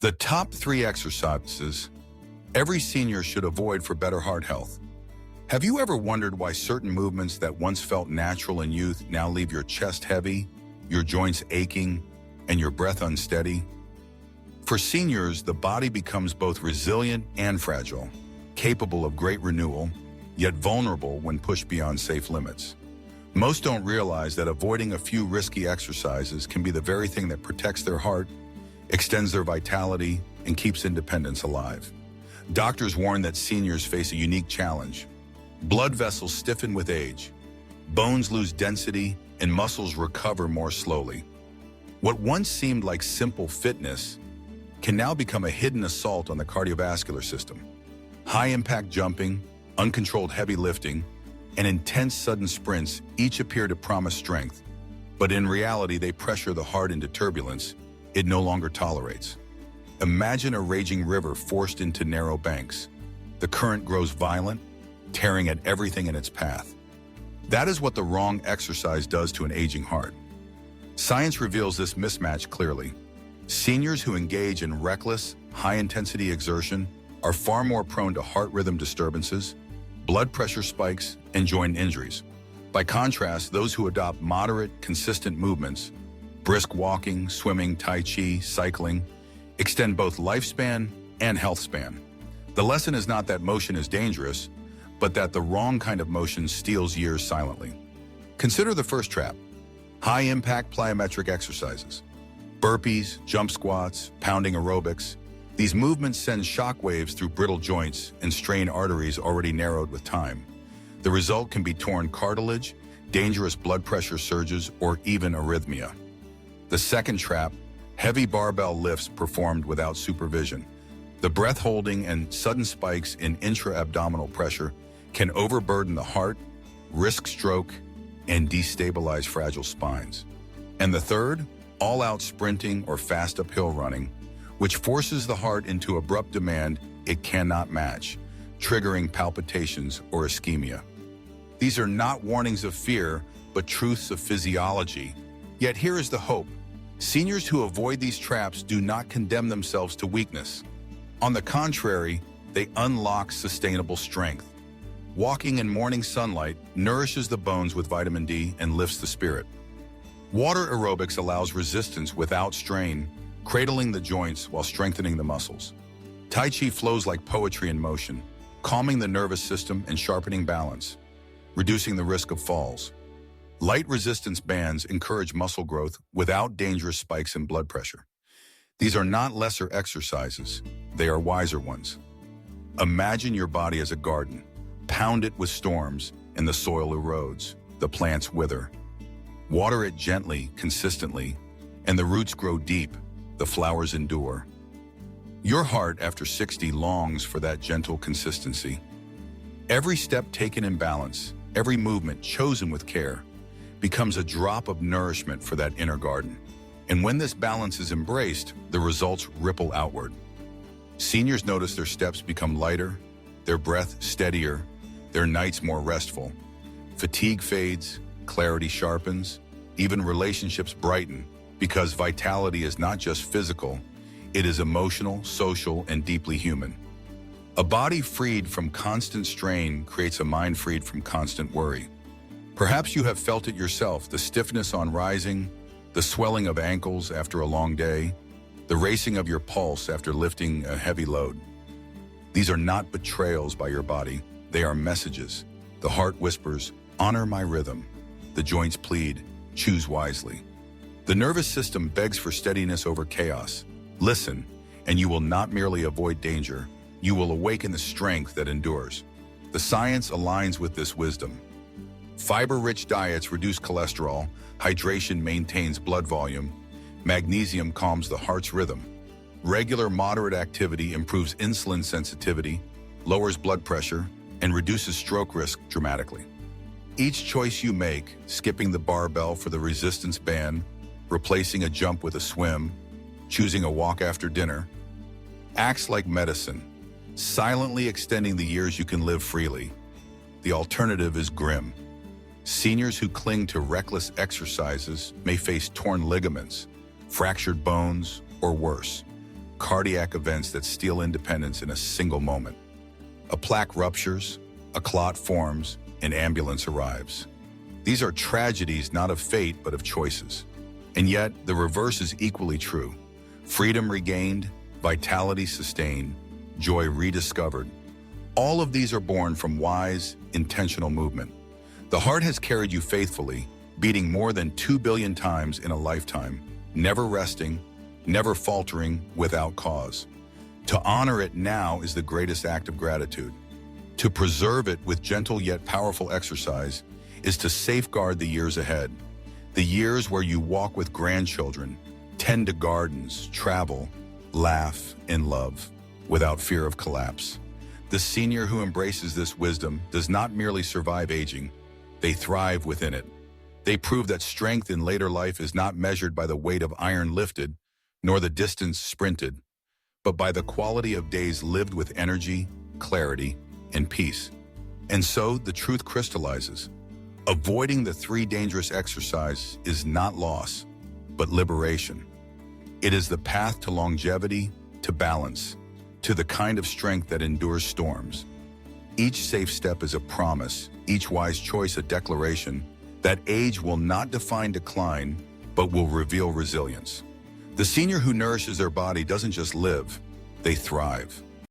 The top 3 exercises every senior should avoid for better heart health. Have you ever wondered why certain movements that once felt natural in youth now leave your chest heavy, your joints aching, and your breath unsteady? For seniors, the body becomes both resilient and fragile, capable of great renewal, yet vulnerable when pushed beyond safe limits. Most don't realize that avoiding a few risky exercises can be the very thing that protects their heart, extends their vitality, and keeps independence alive. Doctors warn that seniors face a unique challenge. Blood vessels stiffen with age, bones lose density, and muscles recover more slowly. What once seemed like simple fitness can now become a hidden assault on the cardiovascular system. High-impact jumping, uncontrolled heavy lifting, and intense sudden sprints each appear to promise strength, but in reality they pressure the heart into turbulence it no longer tolerates. Imagine a raging river forced into narrow banks. The current grows violent, tearing at everything in its path. That is what the wrong exercise does to an aging heart. Science reveals this mismatch clearly. Seniors who engage in reckless, high-intensity exertion are far more prone to heart rhythm disturbances, blood pressure spikes, and joint injuries. By contrast, those who adopt moderate, consistent movements, brisk walking, swimming, tai chi, cycling, extend both lifespan and health span. The lesson is not that motion is dangerous, but that the wrong kind of motion steals years silently. Consider the first trap: high-impact plyometric exercises. Burpees, jump squats, pounding aerobics. These movements send shock waves through brittle joints and strain arteries already narrowed with time. The result can be torn cartilage, dangerous blood pressure surges, or even arrhythmia. The second trap: heavy barbell lifts performed without supervision. The breath holding and sudden spikes in intra-abdominal pressure can overburden the heart, risk stroke, and destabilize fragile spines. And the third, all-out sprinting or fast uphill running, which forces the heart into abrupt demand it cannot match, triggering palpitations or ischemia. These are not warnings of fear, but truths of physiology. Yet here is the hope. Seniors who avoid these traps do not condemn themselves to weakness. On the contrary, they unlock sustainable strength. Walking in morning sunlight nourishes the bones with vitamin D and lifts the spirit. Water aerobics allows resistance without strain, cradling the joints while strengthening the muscles. Tai Chi flows like poetry in motion, calming the nervous system and sharpening balance, reducing the risk of falls. Light resistance bands encourage muscle growth without dangerous spikes in blood pressure. These are not lesser exercises, they are wiser ones. Imagine your body as a garden. Pound it with storms, and the soil erodes, the plants wither. Water it gently, consistently, and the roots grow deep, the flowers endure. Your heart, after 60, longs for that gentle consistency. Every step taken in balance, every movement chosen with care, becomes a drop of nourishment for that inner garden. And when this balance is embraced, the results ripple outward. Seniors notice their steps become lighter, their breath steadier, their nights more restful. Fatigue fades, clarity sharpens, even relationships brighten, because vitality is not just physical, it is emotional, social, and deeply human. A body freed from constant strain creates a mind freed from constant worry. Perhaps you have felt it yourself, the stiffness on rising, the swelling of ankles after a long day, the racing of your pulse after lifting a heavy load. These are not betrayals by your body, they are messages. The heart whispers, honor my rhythm. The joints plead, choose wisely. The nervous system begs for steadiness over chaos. Listen, and you will not merely avoid danger, you will awaken the strength that endures. The science aligns with this wisdom. Fiber-rich diets reduce cholesterol, hydration maintains blood volume, magnesium calms the heart's rhythm. Regular moderate activity improves insulin sensitivity, lowers blood pressure, and reduces stroke risk dramatically. Each choice you make, skipping the barbell for the resistance band, replacing a jump with a swim, choosing a walk after dinner, acts like medicine, silently extending the years you can live freely. The alternative is grim. Seniors who cling to reckless exercises may face torn ligaments, fractured bones, or worse. cardiac events that steal independence in a single moment. A plaque ruptures, a clot forms, an ambulance arrives. These are tragedies not of fate but of choices. And yet, the reverse is equally true. Freedom regained, vitality sustained, joy rediscovered. All of these are born from wise, intentional movement. The heart has carried you faithfully, beating more than 2 billion times in a lifetime, never resting, never faltering without cause. To honor it now is the greatest act of gratitude. To preserve it with gentle yet powerful exercise is to safeguard the years ahead. The years where you walk with grandchildren, tend to gardens, travel, laugh, and love, without fear of collapse. The senior who embraces this wisdom does not merely survive aging, they thrive within it. They prove that strength in later life is not measured by the weight of iron lifted, nor the distance sprinted, but by the quality of days lived with energy, clarity, and peace. And so the truth crystallizes. Avoiding the 3 dangerous exercises is not loss, but liberation. It is the path to longevity, to balance, to the kind of strength that endures storms. Each safe step is a promise, each wise choice a declaration that age will not define decline, but will reveal resilience. The senior who nourishes their body doesn't just live, they thrive.